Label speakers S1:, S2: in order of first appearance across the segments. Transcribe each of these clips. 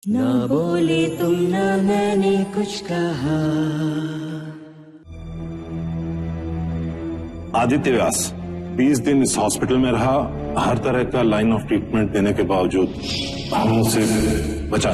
S1: ना बोले तुम ना मैंने कुछ कहा।
S2: आदित्य व्यास 20 दिन इस हॉस्पिटल में रहा, हर तरह का लाइन ऑफ ट्रीटमेंट देने के बावजूद हम उसे बचा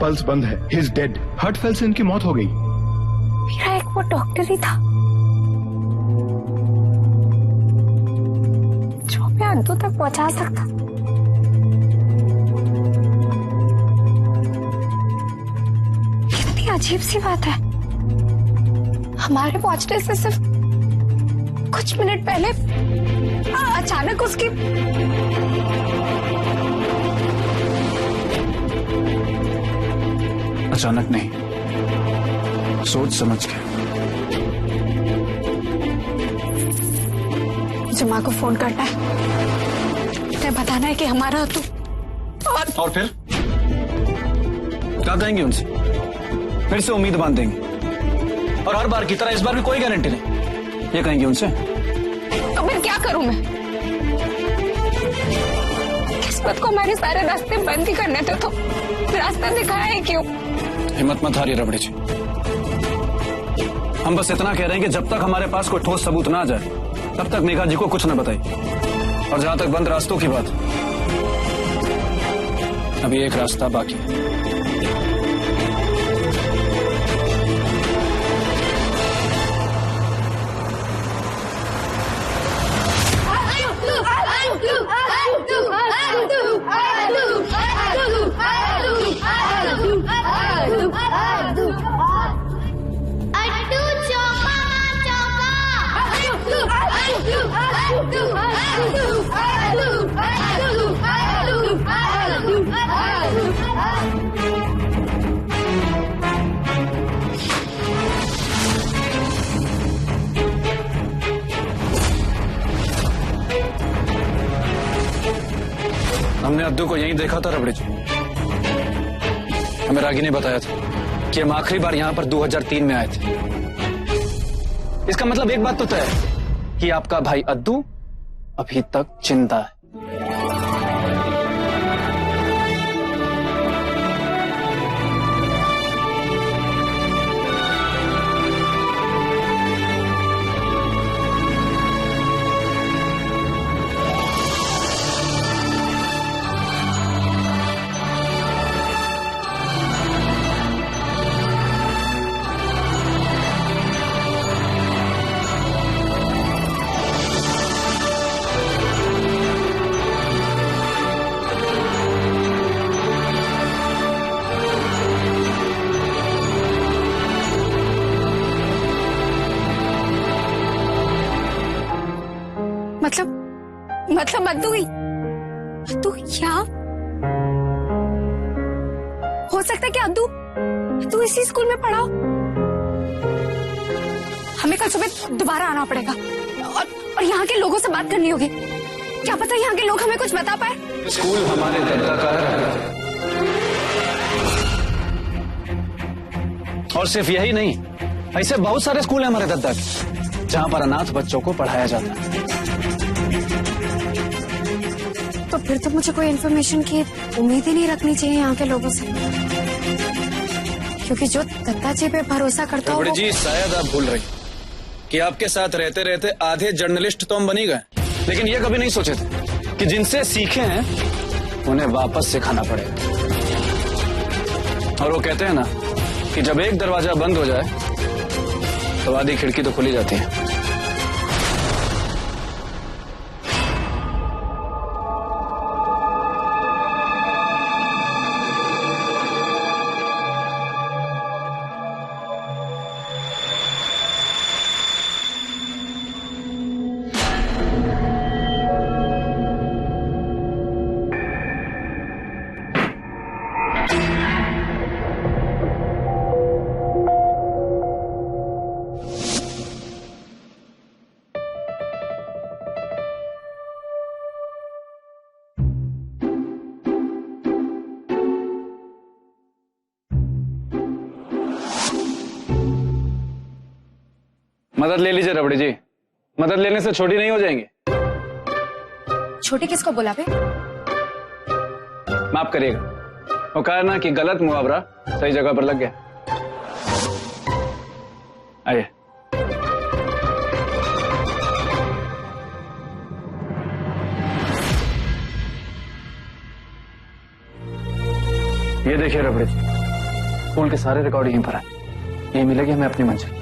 S3: पल्स बंद है। He is dead. Heart fail से इनकी मौत हो गई।
S4: मेरा एक वो डॉक्टर ही था जो हमें अंतों तक पहुंचा सकता। कितनी अजीब सी बात है, हमारे पहुंचने से सिर्फ कुछ मिनट पहले अचानक उसकी
S5: अचानक नहीं, सोच समझ के।
S4: मुझे माँ को फोन करना है, उन्हें बताना है कि हमारा तो
S5: और फिर क्या कहेंगे उनसे? फिर से उम्मीद बांध देंगे और हर बार की तरह इस बार भी कोई गारंटी नहीं। ये कहेंगे उनसे।
S4: तो फिर क्या करूं मैं? किस्मत को हमारे सारे रास्ते बंद ही करने थे तो रास्ता दिखाया है क्यों?
S5: हिम्मत मत हारिए रबड़ी जी। हम बस इतना कह रहे हैं कि जब तक हमारे पास कोई ठोस सबूत ना आ जाए तब तक मेघा जी को कुछ न बताइए। और जहां तक बंद रास्तों की बात, अभी एक रास्ता बाकी है। हमने अद्दू को यहीं देखा था रबड़ी जी। हमें रागी ने बताया था कि हम आखिरी बार यहां पर 2003 में आए थे। इसका मतलब एक बात तो तय है कि आपका भाई अद्दू अभी तक जिंदा है।
S4: मतलब अद्दू क्या हो सकता है कि अद्दू इसी स्कूल में पढ़ा हो? हमें कल सुबह दोबारा आना पड़ेगा और यहाँ के लोगों से बात करनी होगी। क्या पता यहाँ के लोग हमें कुछ बता पाए।
S5: स्कूल हमारे दद्दा का है और सिर्फ यही नहीं, ऐसे बहुत सारे स्कूल हैं हमारे दद्दा के जहां पर अनाथ बच्चों को पढ़ाया जाता है।
S4: तो फिर तो मुझे कोई इन्फॉर्मेशन की उम्मीद ही नहीं रखनी चाहिए यहाँ के लोगों से, क्योंकि जो दत्ता जी पे भरोसा करता हो।
S5: जी शायद आप भूल रही कि आपके साथ रहते रहते आधे जर्नलिस्ट तो हम बनी गए, लेकिन ये कभी नहीं सोचे थे कि जिनसे सीखे हैं उन्हें वापस सिखाना पड़ेगा। और वो कहते हैं ना कि जब एक दरवाजा बंद हो जाए तो आधी खिड़की तो खुली जाती है। मदद ले लीजिए रबड़ी जी, मदद लेने से छोटी नहीं हो जाएंगे।
S4: छोटी किसको बोला बे?
S5: माफ करिएगा, वो कहा ना कि गलत मुहावरा सही जगह पर लग गया। आइए। ये देखिए रबड़ी जी, स्कूल के सारे रिकॉर्ड यहीं पर है। ये मिलेगी हमें अपनी मंजिल।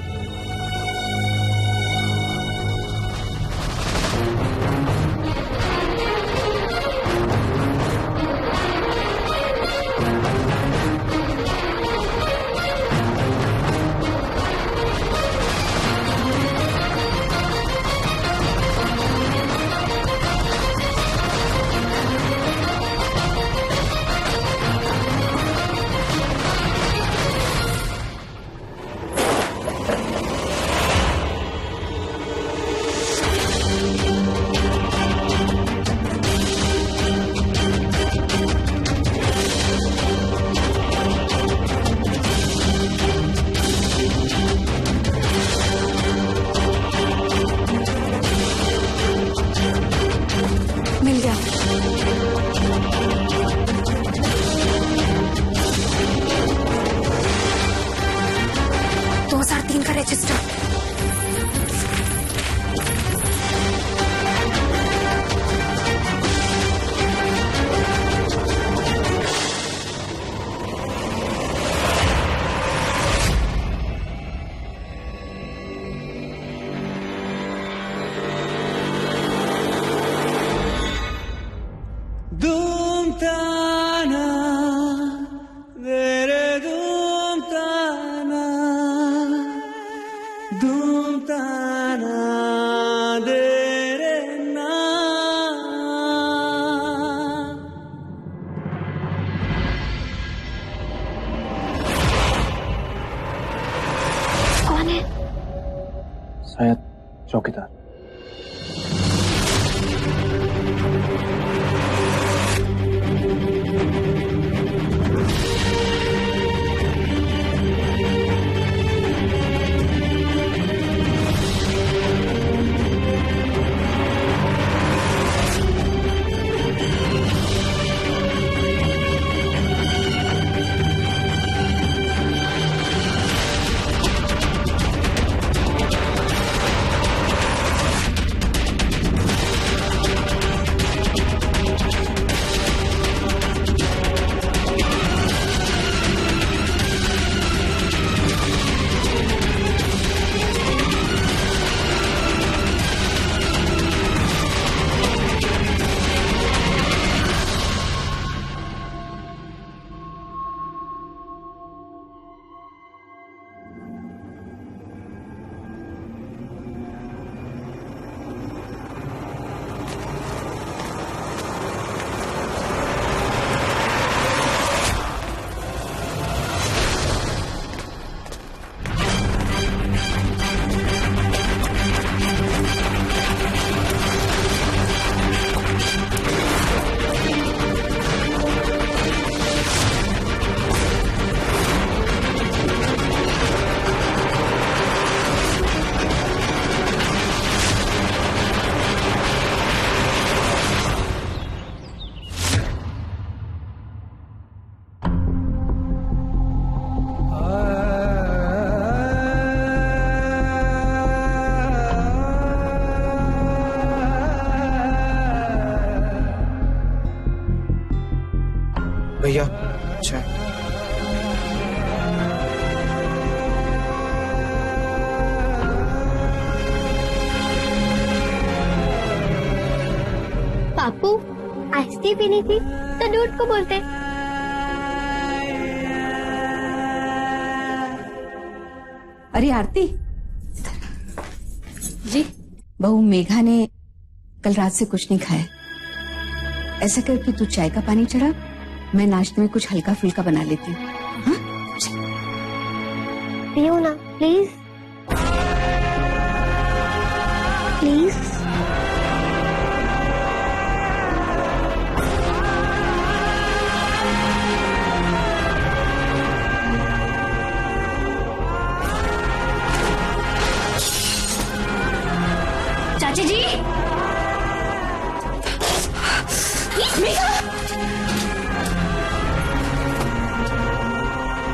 S4: मिल गया। दो 2003 का रजिस्टर।
S1: धूम ताना तेरे धूम ताना दे रे ना।
S4: कौन है?
S5: शायद चौकीदार।
S6: भैया अच्छा है।
S7: पापू आइसक्रीम पीनी थी तो दूध को बोलते।
S8: अरे आरती जी, बहू मेघा ने कल रात से कुछ नहीं खाया। ऐसा कर कि तू चाय का पानी चढ़ा, मैं नाश्ते में कुछ हल्का फुल्का बना लेती हूँ। हाँ?
S7: पियो ना प्लीज प्लीज।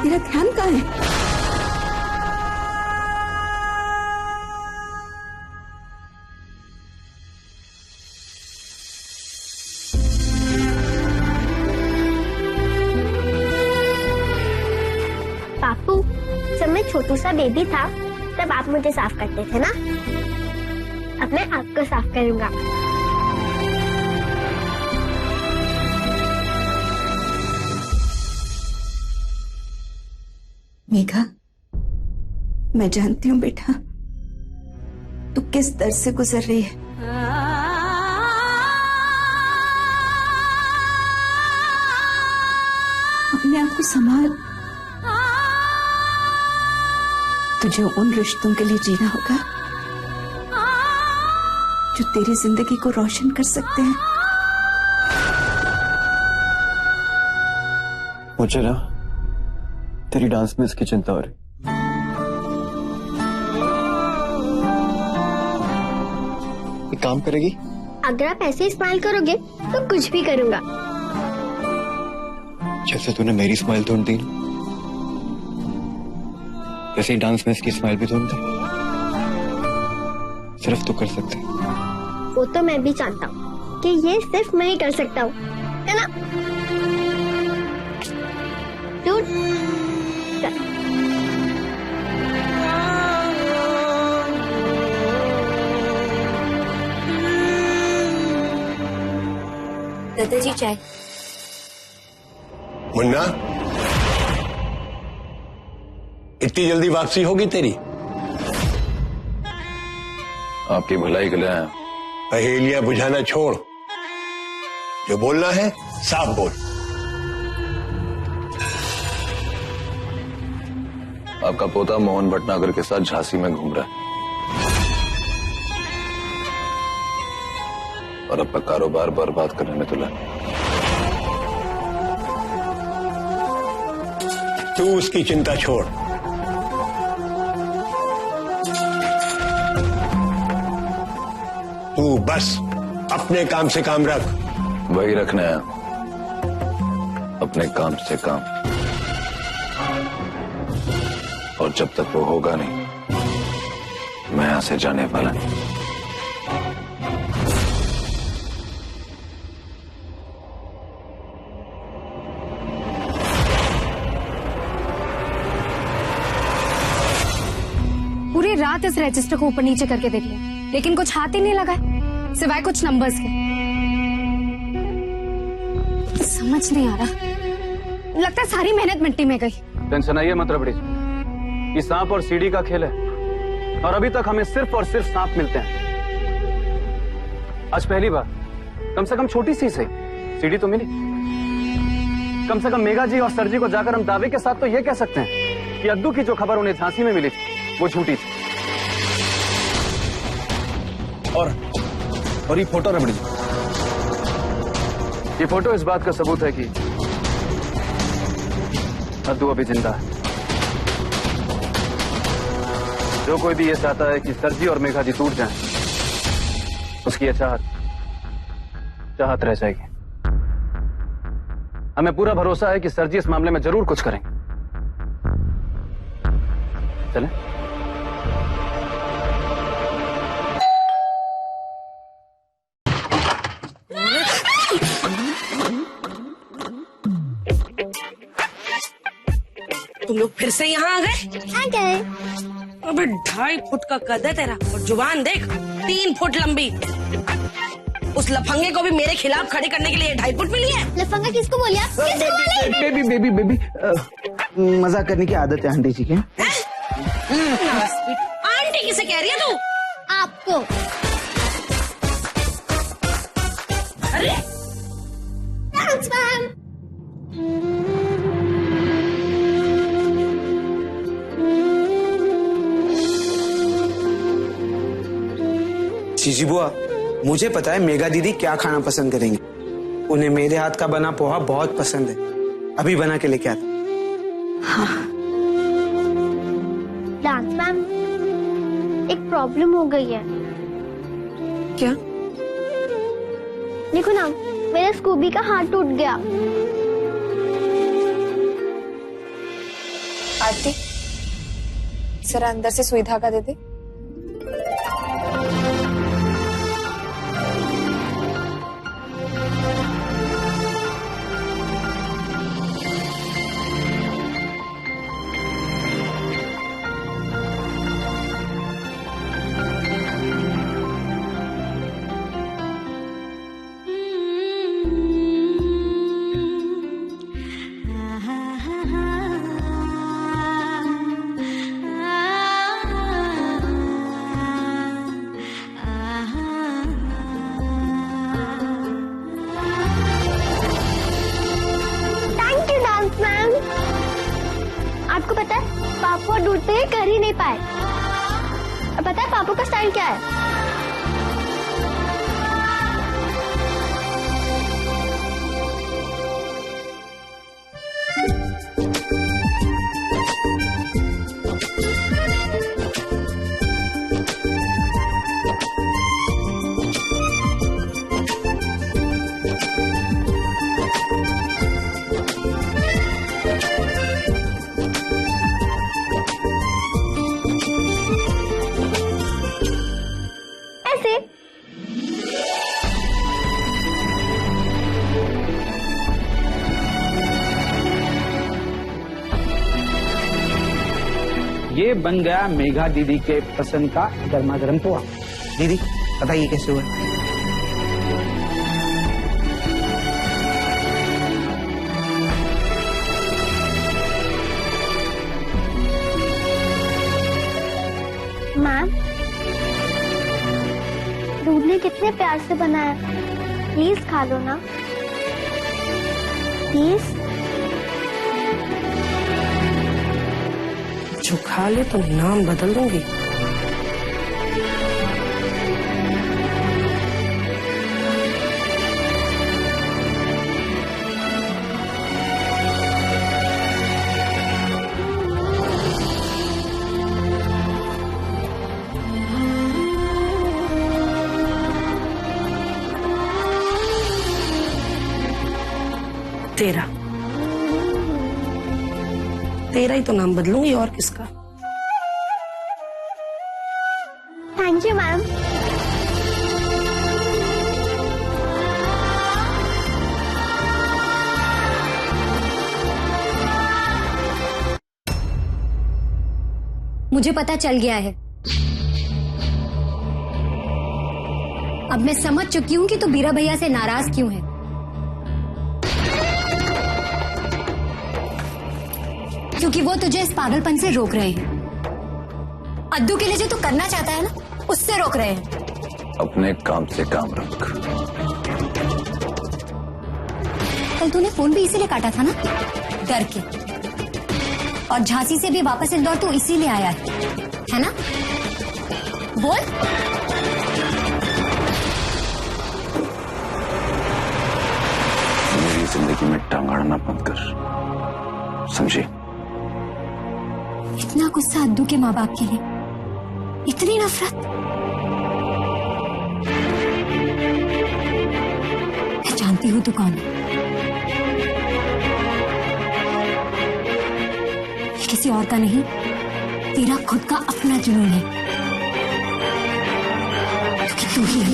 S8: तेरा ध्यान कहाँ है?
S7: पापू, जब मैं छोटू सा बेबी था तब आप मुझे साफ करते थे ना, अब मैं आपको साफ करूंगा।
S8: मेघा, मैं जानती हूँ बेटा तू किस दर्द से गुजर रही है। अपने आप को संभाल, तुझे उन रिश्तों के लिए जीना होगा जो तेरी जिंदगी को रोशन कर सकते हैं।
S5: मुझे ना तेरी डांस में इसकी चिंता हो रही। एक काम करेगी?
S7: अगर आप ऐसे स्माइल करोगे तो कुछ भी करूंगा।
S5: जैसे तूने मेरी स्माइल ढूंढ दी, वैसे ही डांस में इसकी स्माइल भी ढूंढ दे। सिर्फ तू कर सकते।
S7: वो तो मैं भी जानता हूँ कि ये सिर्फ मैं ही कर सकता हूँ, है ना? Dude, चल।
S4: दादाजी चाय।
S9: मुन्ना, इतनी जल्दी वापसी होगी तेरी?
S2: आपकी भलाई के लिए आया।
S9: पहेलियां बुझाना छोड़, जो बोलना है साफ बोल।
S2: आपका पोता मोहन भटनागर के साथ झांसी में घूम रहा है और अपना कारोबार बर्बाद करने में तुला।
S9: तू उसकी चिंता छोड़, तू बस अपने काम से काम रख।
S2: वही रखना है, अपने काम से काम। और जब तक वो होगा नहीं, मैं यहां से जाने वाला नहीं।
S4: पूरी रात इस रजिस्टर को ऊपर नीचे करके देख लिया, लेकिन कुछ हाथ ही नहीं लगा है, सिवाय कुछ नंबर्स के। समझ नहीं आ रहा, लगता है सारी मेहनत मिट्टी में गई।
S5: टेंशन आइए मत रबड़ी, ये सांप और सीढ़ी का खेल है और अभी तक हमें सिर्फ और सिर्फ सांप मिलते हैं। आज पहली बार कम से कम छोटी सी सही सीढ़ी तो मिली। कम से कम मेघा जी और सर जी को जाकर हम दावे के साथ तो ये कह सकते हैं कि अद्दू की जो खबर उन्हें झांसी में मिली थी वो झूठी थी। और ये फोटो रबड़ी, ये फोटो इस बात का सबूत है कि अद्दू अभी जिंदा है। जो कोई भी ये चाहता है कि सरजी और मेघा जी टूट जाएं, उसकी ये चाहत रह जाएगी। हमें पूरा भरोसा है कि सरजी इस मामले में जरूर कुछ करेंगे। चलें?
S10: तुम लोग फिर से यहाँ आ गए? अबे 2.5 फुट का कद है तेरा और जुबान देख 3 फुट लंबी। उस लफंगे को भी मेरे खिलाफ खड़े करने के लिए 2.5 फुट मिली है।
S7: लफंगा किसको बोलिया?
S6: बेबी मजाक करने की आदत है आंटी जी के।
S10: आंटी किसे कह रही है तू?
S7: आपको।
S10: अरे
S7: थैंक्स मैम।
S6: जीजी बुआ, मुझे पता है मेघा दीदी क्या खाना पसंद करेंगी। उन्हें मेरे हाथ का बना पोहा बहुत पसंद है, अभी बना के लेके आता।
S8: हाँ।
S7: डांस मैम, एक प्रॉब्लम हो गई है।
S10: क्या?
S7: देखो ना, मेरे स्कूबी का हाथ टूट गया।
S4: आरती, जरा अंदर से सुई धागा दे दे।
S7: आपको पता है पापू ढूंढते हुए कर ही नहीं पाए। अब पता है पापू का स्टाइल क्या है?
S6: ये बन गया मेघा दीदी के पसंद का गर्मा गर्म पोहा। दीदी बताइए कैसे हुआ?
S7: मैम, दूध ने कितने प्यार से बनाया, प्लीज खा लो ना, प्लीज।
S10: जो खा ले तो नाम बदल दूंगी। तेरा तेरा ही तो नाम बदलूंगी, और किसका।
S7: Thank you ma'am.
S4: मुझे पता चल गया है। अब मैं समझ चुकी हूँ कि तू बीरा भैया से नाराज क्यों है। क्योंकि वो तुझे इस पागलपन से रोक रहे हैं। अद्दू के लिए जो तू करना चाहता है ना, उससे रोक रहे हैं।
S5: अपने काम से काम रख।
S4: कल तूने फोन भी इसीलिए काटा था ना, डर के। और झांसी से भी वापस इंदौर तू इसीलिए आया है ना? बोल।
S5: मेरी जिंदगी में टांग अड़ना बंद कर, समझी?
S4: इतना गुस्सा अद्दू के माँ बाप के लिए, इतनी नफरत। मैं जानती हूँ तू कौन है। ये किसी और का नहीं, तेरा खुद का अपना जुनून है। क्योंकि तू ही है।